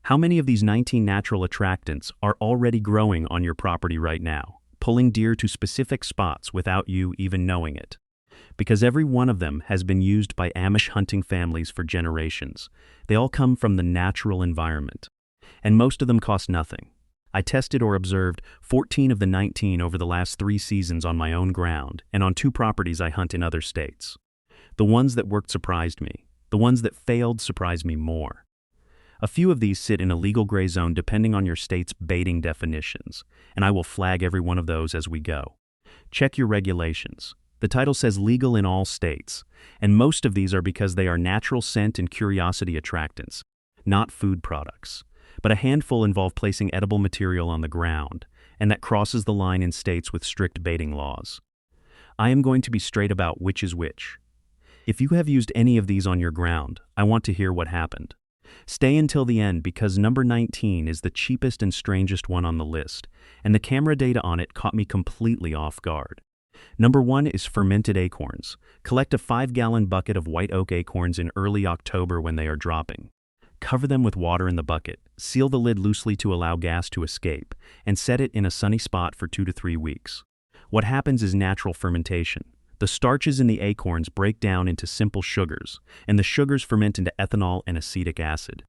How many of these 19 natural attractants are already growing on your property right now, pulling deer to specific spots without you even knowing it? Because every one of them has been used by Amish hunting families for generations. They all come from the natural environment. And most of them cost nothing. I tested or observed 14 of the 19 over the last 3 seasons on my own ground and on 2 properties I hunt in other states. The ones that worked surprised me. The ones that failed surprised me more. A few of these sit in a legal gray zone depending on your state's baiting definitions, and I will flag every one of those as we go. Check your regulations. The title says legal in all states, and most of these are because they are natural scent and curiosity attractants, not food products. But a handful involve placing edible material on the ground, and that crosses the line in states with strict baiting laws. I am going to be straight about which is which. If you have used any of these on your ground, I want to hear what happened. Stay until the end because number 19 is the cheapest and strangest one on the list, and the camera data on it caught me completely off guard. Number 1 is fermented acorns. Collect a 5-gallon bucket of white oak acorns in early October when they are dropping. Cover them with water in the bucket, seal the lid loosely to allow gas to escape, and set it in a sunny spot for 2 to 3 weeks. What happens is natural fermentation. The starches in the acorns break down into simple sugars, and the sugars ferment into ethanol and acetic acid.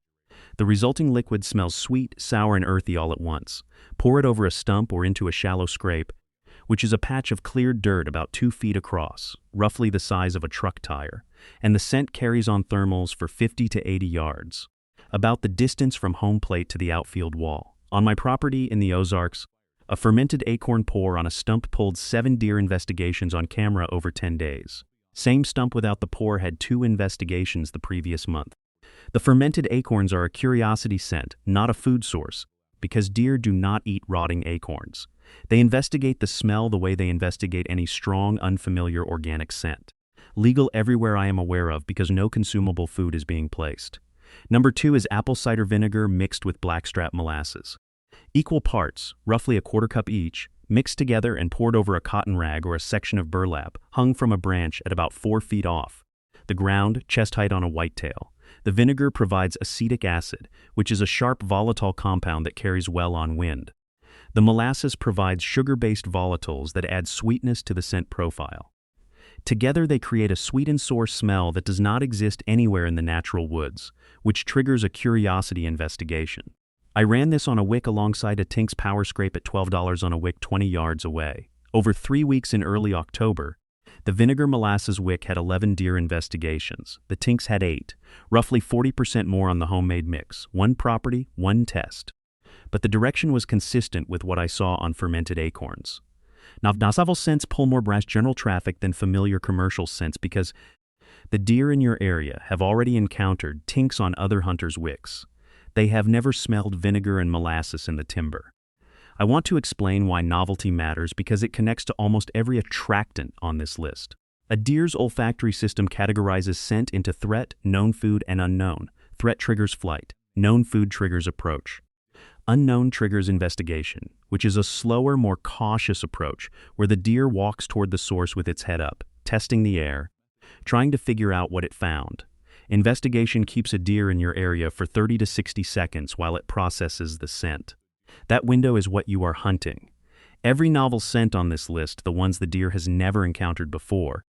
The resulting liquid smells sweet, sour, and earthy all at once. Pour it over a stump or into a shallow scrape, which is a patch of cleared dirt about 2 feet across, roughly the size of a truck tire, and the scent carries on thermals for 50 to 80 yards, about the distance from home plate to the outfield wall. On my property in the Ozarks, a fermented acorn pour on a stump pulled 7 deer investigations on camera over 10 days. Same stump without the pour had 2 investigations the previous month. The fermented acorns are a curiosity scent, not a food source, because deer do not eat rotting acorns. They investigate the smell the way they investigate any strong, unfamiliar organic scent. Legal everywhere I am aware of because no consumable food is being placed. Number 2 is apple cider vinegar mixed with blackstrap molasses. Equal parts, roughly a 1/4 cup each, mixed together and poured over a cotton rag or a section of burlap hung from a branch at about 4 feet off the ground, chest height on a whitetail. The vinegar provides acetic acid, which is a sharp volatile compound that carries well on wind. The molasses provides sugar-based volatiles that add sweetness to the scent profile. Together they create a sweet and sour smell that does not exist anywhere in the natural woods, which triggers a curiosity investigation. I ran this on a wick alongside a Tinks power scrape at $12 on a wick 20 yards away. Over 3 weeks in early October, the vinegar molasses wick had 11 deer investigations. The Tinks had 8, roughly 40% more on the homemade mix. 1 property, 1 test. But the direction was consistent with what I saw on fermented acorns. Now, novel scents pull more brash general traffic than familiar commercial scents because the deer in your area have already encountered Tinks on other hunters' wicks. They have never smelled vinegar and molasses in the timber. I want to explain why novelty matters because it connects to almost every attractant on this list. A deer's olfactory system categorizes scent into threat, known food, and unknown. Threat triggers flight. Known food triggers approach. Unknown triggers investigation, which is a slower, more cautious approach where the deer walks toward the source with its head up, testing the air, trying to figure out what it found. Investigation keeps a deer in your area for 30 to 60 seconds while it processes the scent. That window is what you are hunting. Every novel scent on this list, the ones the deer has never encountered before,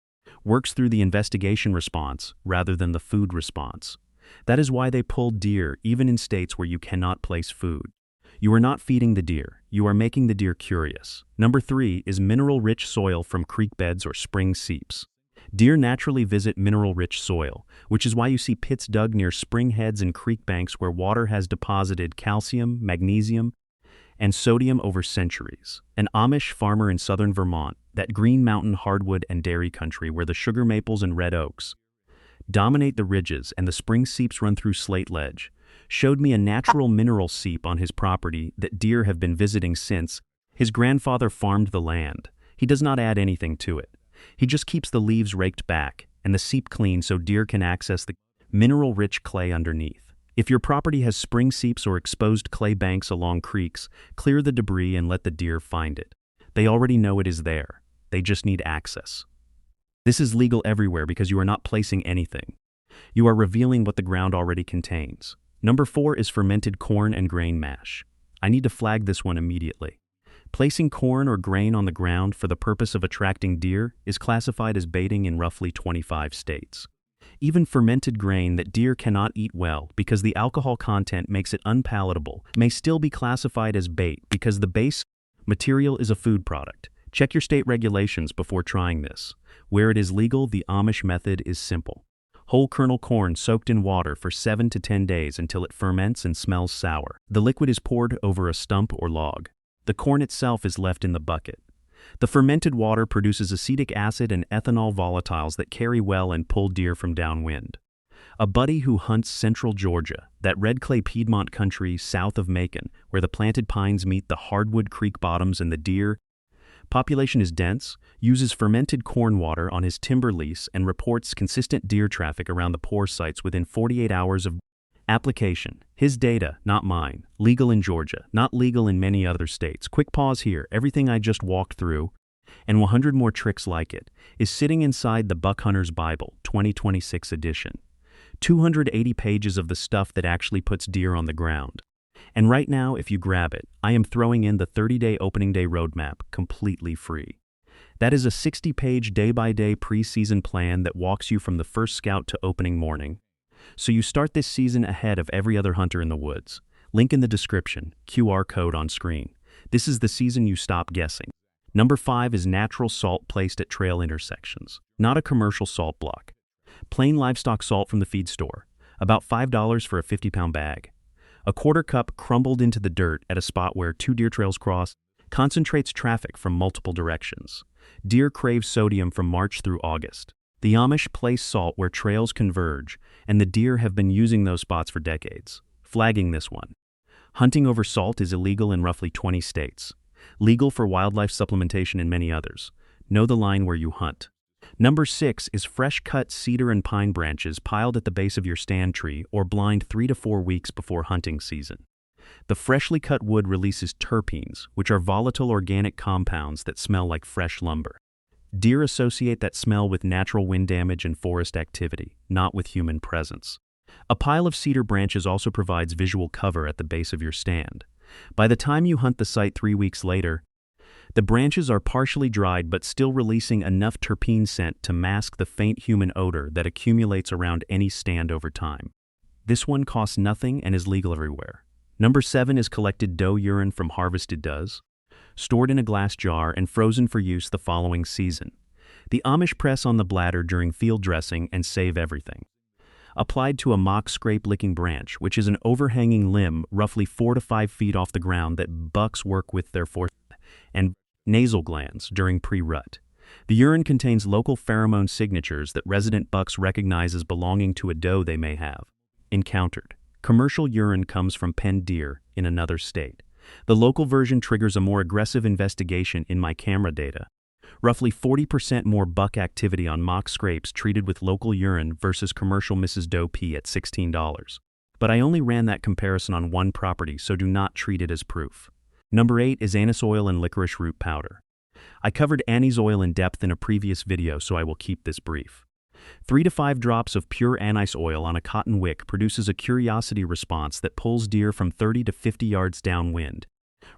works through the investigation response rather than the food response. That is why they pull deer even in states where you cannot place food. You are not feeding the deer, you are making the deer curious. Number 3 is mineral-rich soil from creek beds or spring seeps. Deer naturally visit mineral-rich soil, which is why you see pits dug near spring heads and creek banks where water has deposited calcium, magnesium, and sodium over centuries. An Amish farmer in southern Vermont, that green mountain hardwood and dairy country where the sugar maples and red oaks dominate the ridges and the spring seeps run through slate ledge, showed me a natural mineral seep on his property that deer have been visiting since his grandfather farmed the land. He does not add anything to it. He just keeps the leaves raked back and the seep clean so deer can access the mineral-rich clay underneath. If your property has spring seeps or exposed clay banks along creeks, clear the debris and let the deer find it. They already know it is there. They just need access. This is legal everywhere because you are not placing anything. You are revealing what the ground already contains. Number 4 is fermented corn and grain mash. I need to flag this one immediately. Placing corn or grain on the ground for the purpose of attracting deer is classified as baiting in roughly 25 states. Even fermented grain that deer cannot eat well because the alcohol content makes it unpalatable may still be classified as bait because the base material is a food product. Check your state regulations before trying this. Where it is legal, the Amish method is simple. Whole kernel corn soaked in water for 7 to 10 days until it ferments and smells sour. The liquid is poured over a stump or log. The corn itself is left in the bucket. The fermented water produces acetic acid and ethanol volatiles that carry well and pull deer from downwind. A buddy who hunts central Georgia, that red clay Piedmont country south of Macon, where the planted pines meet the hardwood creek bottoms and the deer population is dense, uses fermented corn water on his timber lease and reports consistent deer traffic around the pour sites within 48 hours of application. His data, not mine. Legal in Georgia, not legal in many other states. Quick pause here. Everything I just walked through, and 100 more tricks like it, is sitting inside the Buck Hunter's Bible, 2026 edition. 280 pages of the stuff that actually puts deer on the ground. And right now, if you grab it, I am throwing in the 30-day opening day roadmap completely free. That is a 60-page day-by-day preseason plan that walks you from the first scout to opening morning. So you start this season ahead of every other hunter in the woods. Link in the description, QR code on screen. This is the season you stop guessing. Number 5 is natural salt placed at trail intersections, not a commercial salt block. Plain livestock salt from the feed store, about $5 for a 50-pound bag. A quarter cup crumbled into the dirt at a spot where 2 deer trails cross, concentrates traffic from multiple directions. Deer crave sodium from March through August. The Amish place salt where trails converge, and the deer have been using those spots for decades. Flagging this one. Hunting over salt is illegal in roughly 20 states. Legal for wildlife supplementation in many others. Know the line where you hunt. Number 6 is fresh-cut cedar and pine branches piled at the base of your stand tree or blind 3 to 4 weeks before hunting season. The freshly cut wood releases terpenes, which are volatile organic compounds that smell like fresh lumber. Deer associate that smell with natural wind damage and forest activity, not with human presence. A pile of cedar branches also provides visual cover at the base of your stand. By the time you hunt the site 3 weeks later, the branches are partially dried but still releasing enough terpene scent to mask the faint human odor that accumulates around any stand over time. This one costs nothing and is legal everywhere. Number 7 is collected doe urine from harvested does, stored in a glass jar and frozen for use the following season. The Amish press on the bladder during field dressing and save everything. Applied to a mock scrape licking branch, which is an overhanging limb roughly 4 to 5 feet off the ground that bucks work with their force and nasal glands during pre-rut. The urine contains local pheromone signatures that resident bucks recognize as belonging to a doe they may have encountered. Commercial urine comes from penned deer in another state. The local version triggers a more aggressive investigation in my camera data. Roughly 40% more buck activity on mock scrapes treated with local urine versus commercial Mrs. Doe P at $16. But I only ran that comparison on one property, so do not treat it as proof. Number 8 is anise oil and licorice root powder. I covered anise oil in depth in a previous video, so I will keep this brief. 3 to 5 drops of pure anise oil on a cotton wick produces a curiosity response that pulls deer from 30 to 50 yards downwind,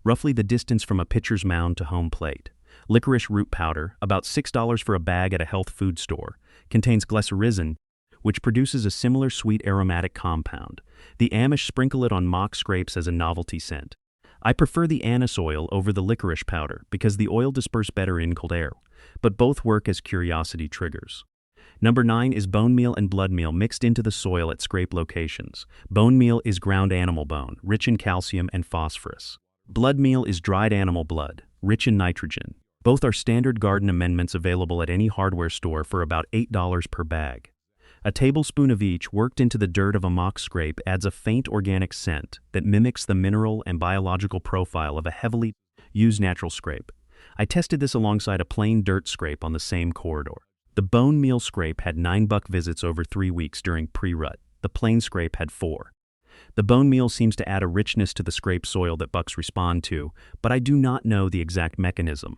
roughly the distance from a pitcher's mound to home plate. Licorice root powder, about $6 for a bag at a health food store, contains glycyrrhizin, which produces a similar sweet aromatic compound. The Amish sprinkle it on mock scrapes as a novelty scent. I prefer the anise oil over the licorice powder because the oil disperses better in cold air, but both work as curiosity triggers. Number 9 is bone meal and blood meal mixed into the soil at scrape locations. Bone meal is ground animal bone, rich in calcium and phosphorus. Blood meal is dried animal blood, rich in nitrogen. Both are standard garden amendments available at any hardware store for about $8 per bag. A tablespoon of each worked into the dirt of a mock scrape adds a faint organic scent that mimics the mineral and biological profile of a heavily used natural scrape. I tested this alongside a plain dirt scrape on the same corridor. The bone meal scrape had 9 buck visits over 3 weeks during pre-rut. The plain scrape had 4. The bone meal seems to add a richness to the scrape soil that bucks respond to, but I do not know the exact mechanism.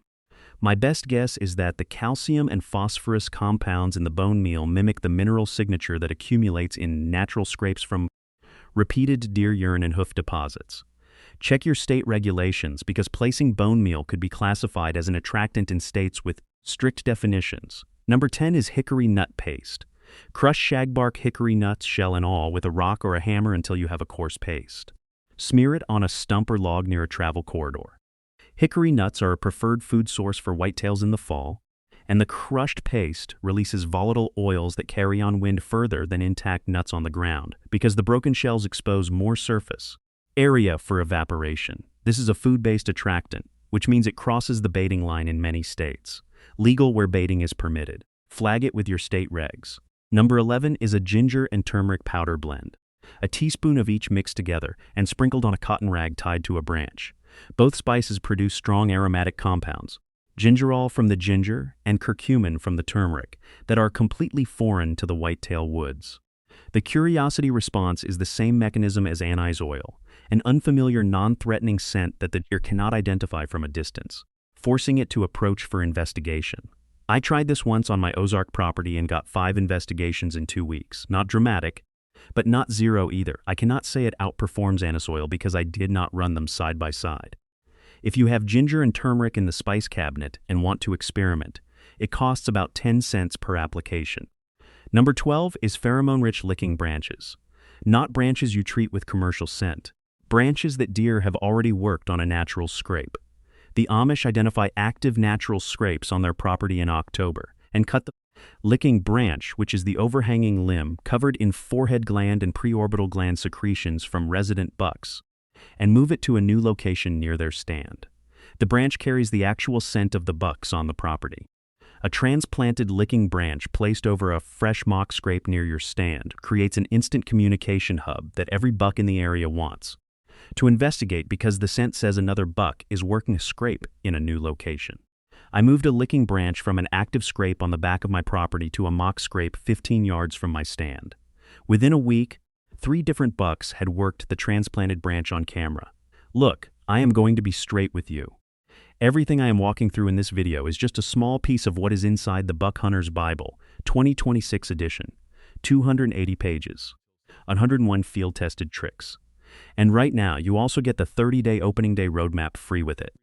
My best guess is that the calcium and phosphorus compounds in the bone meal mimic the mineral signature that accumulates in natural scrapes from repeated deer urine and hoof deposits. Check your state regulations because placing bone meal could be classified as an attractant in states with strict definitions. Number 10 is hickory nut paste. Crush shagbark hickory nuts, shell and all, with a rock or a hammer until you have a coarse paste. Smear it on a stump or log near a travel corridor. Hickory nuts are a preferred food source for whitetails in the fall, and the crushed paste releases volatile oils that carry on wind further than intact nuts on the ground because the broken shells expose more surface area for evaporation. This is a food-based attractant, which means it crosses the baiting line in many states. Legal where baiting is permitted. Flag it with your state regs. Number 11 is a ginger and turmeric powder blend. A teaspoon of each mixed together and sprinkled on a cotton rag tied to a branch. Both spices produce strong aromatic compounds, gingerol from the ginger and curcumin from the turmeric, that are completely foreign to the whitetail woods. The curiosity response is the same mechanism as anise oil, an unfamiliar, non-threatening scent that the deer cannot identify from a distance, forcing it to approach for investigation. I tried this once on my Ozark property and got 5 investigations in 2 weeks. Not dramatic, but not 0 either. I cannot say it outperforms anise oil because I did not run them side by side. If you have ginger and turmeric in the spice cabinet and want to experiment, it costs about 10 cents per application. Number 12 is pheromone-rich licking branches. Not branches you treat with commercial scent. Branches that deer have already worked on a natural scrape. The Amish identify active natural scrapes on their property in October and cut the licking branch, which is the overhanging limb covered in forehead gland and preorbital gland secretions from resident bucks, and move it to a new location near their stand. The branch carries the actual scent of the bucks on the property. A transplanted licking branch placed over a fresh mock scrape near your stand creates an instant communication hub that every buck in the area wants to investigate because the scent says another buck is working a scrape in a new location. I moved a licking branch from an active scrape on the back of my property to a mock scrape 15 yards from my stand. Within a week, 3 different bucks had worked the transplanted branch on camera. Look, I am going to be straight with you. Everything I am walking through in this video is just a small piece of what is inside the Buck Hunter's Bible, 2026 edition, 280 pages, 101 field-tested tricks. And right now, you also get the 30-day opening day roadmap free with it.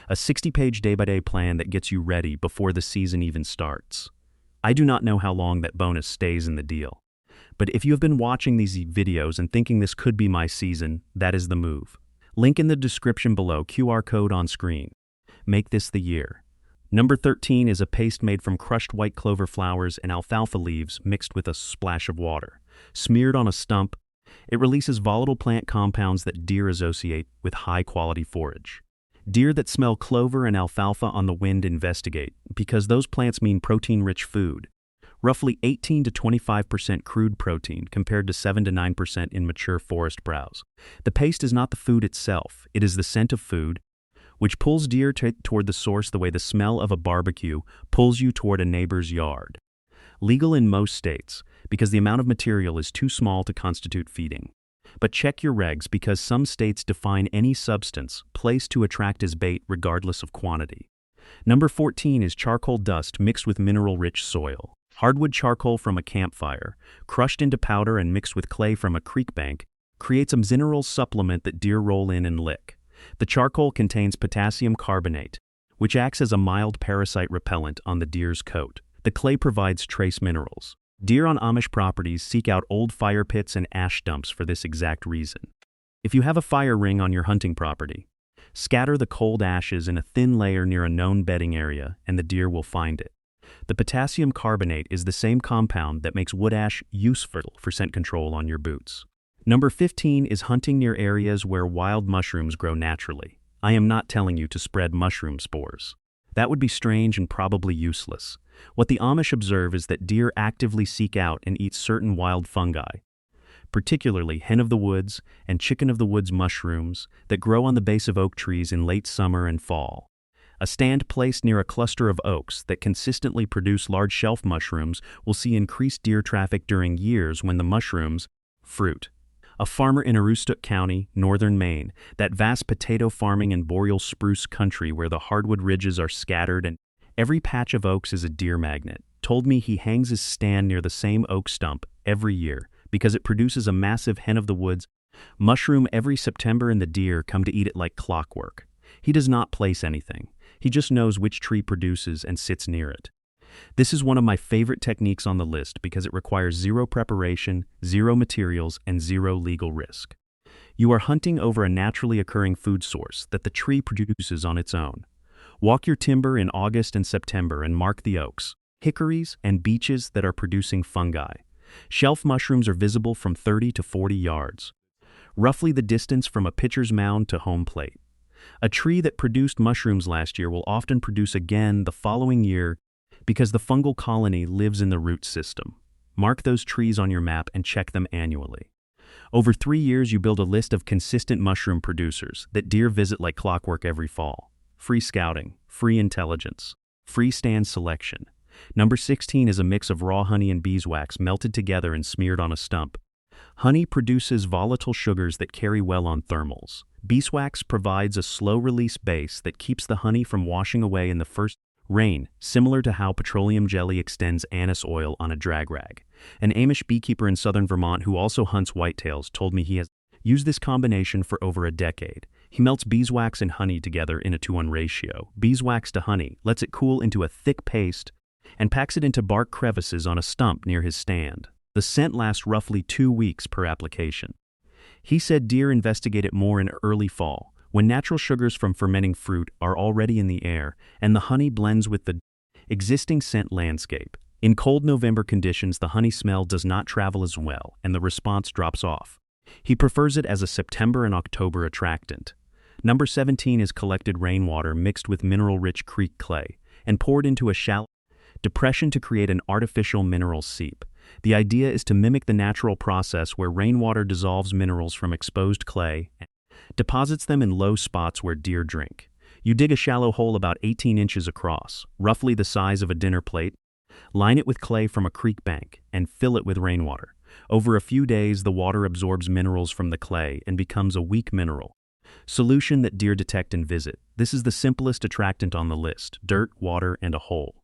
A 60-page day-by-day plan that gets you ready before the season even starts. I do not know how long that bonus stays in the deal. But if you have been watching these videos and thinking this could be my season, that is the move. Link in the description below, QR code on screen. Make this the year. Number 13 is a paste made from crushed white clover flowers and alfalfa leaves mixed with a splash of water. Smeared on a stump, it releases volatile plant compounds that deer associate with high-quality forage. Deer that smell clover and alfalfa on the wind investigate, because those plants mean protein-rich food. Roughly 18 to 25% crude protein compared to 7 to 9% in mature forest browse. The paste is not the food itself, it is the scent of food, which pulls deer toward the source the way the smell of a barbecue pulls you toward a neighbor's yard. Legal in most states, because the amount of material is too small to constitute feeding. But check your regs because some states define any substance placed to attract as bait regardless of quantity. Number 14 is charcoal dust mixed with mineral-rich soil. Hardwood charcoal from a campfire, crushed into powder and mixed with clay from a creek bank, creates a mineral supplement that deer roll in and lick. The charcoal contains potassium carbonate, which acts as a mild parasite repellent on the deer's coat. The clay provides trace minerals. Deer on Amish properties seek out old fire pits and ash dumps for this exact reason. If you have a fire ring on your hunting property, scatter the cold ashes in a thin layer near a known bedding area and the deer will find it. The potassium carbonate is the same compound that makes wood ash useful for scent control on your boots. Number 15 is hunting near areas where wild mushrooms grow naturally. I am not telling you to spread mushroom spores. That would be strange and probably useless. What the Amish observe is that deer actively seek out and eat certain wild fungi, particularly hen of the woods and chicken of the woods mushrooms that grow on the base of oak trees in late summer and fall. A stand placed near a cluster of oaks that consistently produce large shelf mushrooms will see increased deer traffic during years when the mushrooms fruit. A farmer in Aroostook County, northern Maine, that vast potato farming and boreal spruce country where the hardwood ridges are scattered and Every patch of oaks is a deer magnet. Told me he hangs his stand near the same oak stump every year because it produces a massive hen of the woods mushroom every September, and the deer come to eat it like clockwork. He does not place anything. He just knows which tree produces and sits near it. This is one of my favorite techniques on the list because it requires zero preparation, zero materials, and zero legal risk. You are hunting over a naturally occurring food source that the tree produces on its own. Walk your timber in August and September and mark the oaks, hickories, and beeches that are producing fungi. Shelf mushrooms are visible from 30 to 40 yards, roughly the distance from a pitcher's mound to home plate. A tree that produced mushrooms last year will often produce again the following year because the fungal colony lives in the root system. Mark those trees on your map and check them annually. Over 3 years, you build a list of consistent mushroom producers that deer visit like clockwork every fall. Free scouting, free intelligence, free stand selection. Number 16 is a mix of raw honey and beeswax melted together and smeared on a stump. Honey produces volatile sugars that carry well on thermals. Beeswax provides a slow-release base that keeps the honey from washing away in the first rain, similar to how petroleum jelly extends anise oil on a drag rag. An Amish beekeeper in southern Vermont who also hunts whitetails told me he has used this combination for over a decade. He melts beeswax and honey together in a 2:1 ratio. Beeswax to honey, lets it cool into a thick paste, and packs it into bark crevices on a stump near his stand. The scent lasts roughly 2 weeks per application. He said deer investigate it more in early fall, when natural sugars from fermenting fruit are already in the air and the honey blends with the existing scent landscape. In cold November conditions, the honey smell does not travel as well and the response drops off. He prefers it as a September and October attractant. Number 17 is collected rainwater mixed with mineral-rich creek clay and poured into a shallow depression to create an artificial mineral seep. The idea is to mimic the natural process where rainwater dissolves minerals from exposed clay and deposits them in low spots where deer drink. You dig a shallow hole about 18 inches across, roughly the size of a dinner plate, line it with clay from a creek bank, and fill it with rainwater. Over a few days, the water absorbs minerals from the clay and becomes a weak mineral solution that deer detect and visit. This is the simplest attractant on the list: dirt, water, and a hole.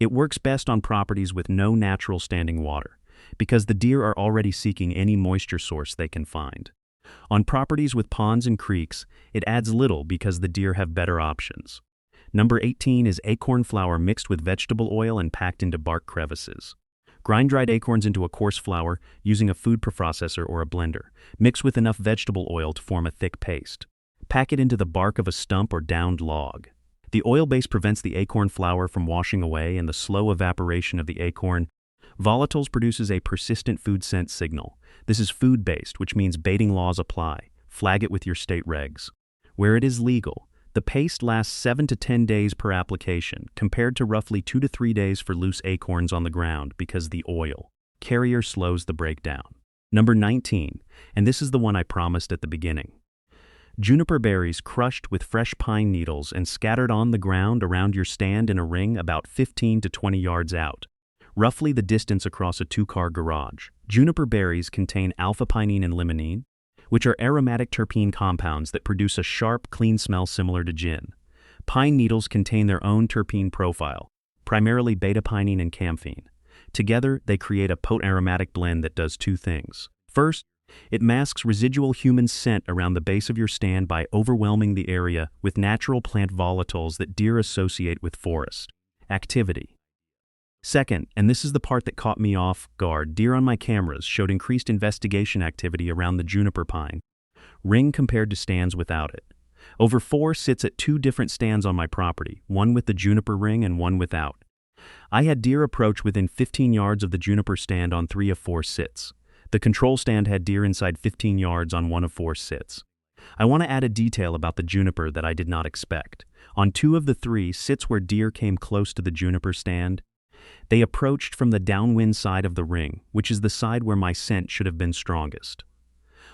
It works best on properties with no natural standing water, because the deer are already seeking any moisture source they can find. On properties with ponds and creeks, it adds little because the deer have better options. Number 18 is acorn flour mixed with vegetable oil and packed into bark crevices. Grind dried acorns into a coarse flour using a food processor or a blender. Mix with enough vegetable oil to form a thick paste. Pack it into the bark of a stump or downed log. The oil base prevents the acorn flour from washing away, and the slow evaporation of the acorn volatiles produces a persistent food scent signal. This is food-based, which means baiting laws apply. Flag it with your state regs. Where it is legal, the paste lasts 7 to 10 days per application, compared to roughly 2 to 3 days for loose acorns on the ground because the oil carrier slows the breakdown. Number 19, and this is the one I promised at the beginning. Juniper berries crushed with fresh pine needles and scattered on the ground around your stand in a ring about 15 to 20 yards out, roughly the distance across a 2-car garage. Juniper berries contain alpha-pinene and limonene, which are aromatic terpene compounds that produce a sharp, clean smell similar to gin. Pine needles contain their own terpene profile, primarily beta-pinene and camphene. Together, they create a potent aromatic blend that does 2 things. First, it masks residual human scent around the base of your stand by overwhelming the area with natural plant volatiles that deer associate with forest activity. Second, and this is the part that caught me off guard, deer on my cameras showed increased investigation activity around the juniper pine ring compared to stands without it. Over 4 sits at 2 different stands on my property, one with the juniper ring and one without. I had deer approach within 15 yards of the juniper stand on 3 of 4 sits. The control stand had deer inside 15 yards on 1 of 4 sits. I want to add a detail about the juniper that I did not expect. On 2 of the 3 sits where deer came close to the juniper stand, they approached from the downwind side of the ring, which is the side where my scent should have been strongest.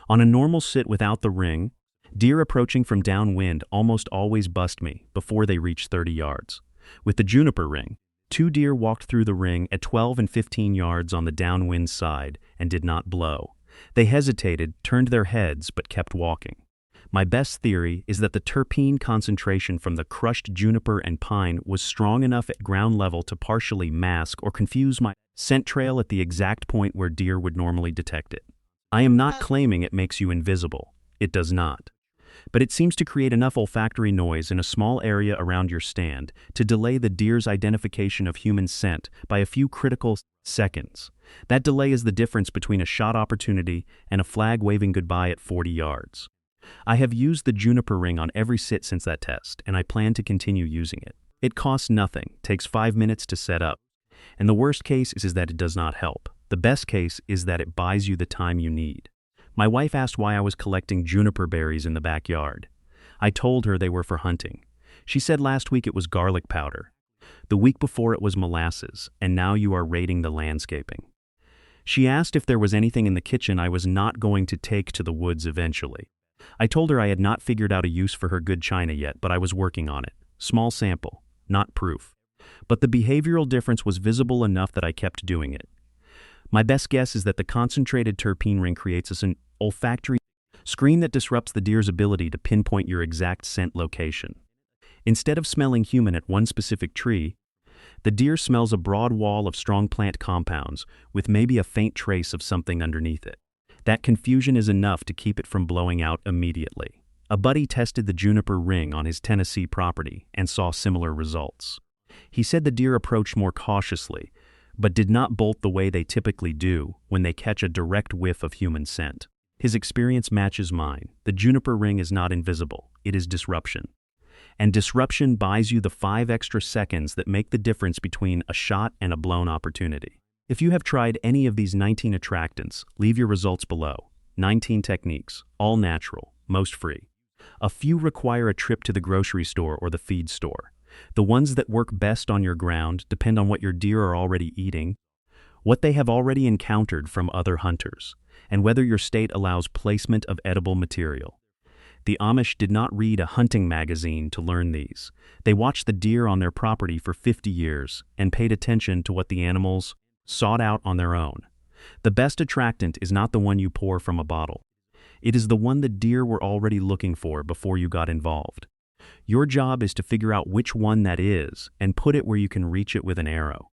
On a normal sit without the ring, deer approaching from downwind almost always bust me before they reach 30 yards. With the juniper ring, 2 deer walked through the ring at 12 and 15 yards on the downwind side and did not blow. They hesitated, turned their heads, but kept walking. My best theory is that the terpene concentration from the crushed juniper and pine was strong enough at ground level to partially mask or confuse my scent trail at the exact point where deer would normally detect it. I am not claiming it makes you invisible. It does not. But it seems to create enough olfactory noise in a small area around your stand to delay the deer's identification of human scent by a few critical seconds. That delay is the difference between a shot opportunity and a flag waving goodbye at 40 yards. I have used the juniper ring on every sit since that test, and I plan to continue using it. It costs nothing, takes 5 minutes to set up. And the worst case is that it does not help. The best case is that it buys you the time you need. My wife asked why I was collecting juniper berries in the backyard. I told her they were for hunting. She said last week it was garlic powder. The week before it was molasses, and now you are raiding the landscaping. She asked if there was anything in the kitchen I was not going to take to the woods eventually. I told her I had not figured out a use for her good china yet, but I was working on it. Small sample, not proof. But the behavioral difference was visible enough that I kept doing it. My best guess is that the concentrated terpene ring creates an olfactory screen that disrupts the deer's ability to pinpoint your exact scent location. Instead of smelling human at one specific tree, the deer smells a broad wall of strong plant compounds with maybe a faint trace of something underneath it. That confusion is enough to keep it from blowing out immediately. A buddy tested the juniper ring on his Tennessee property and saw similar results. He said the deer approached more cautiously, but did not bolt the way they typically do when they catch a direct whiff of human scent. His experience matches mine. The juniper ring is not invisible, it is disruption. And disruption buys you the 5 extra seconds that make the difference between a shot and a blown opportunity. If you have tried any of these 19 attractants, leave your results below. 19 techniques, all natural, most free. A few require a trip to the grocery store or the feed store. The ones that work best on your ground depend on what your deer are already eating, what they have already encountered from other hunters, and whether your state allows placement of edible material. The Amish did not read a hunting magazine to learn these. They watched the deer on their property for 50 years and paid attention to what the animals sought out on their own. The best attractant is not the one you pour from a bottle. It is the one the deer were already looking for before you got involved. Your job is to figure out which one that is and put it where you can reach it with an arrow.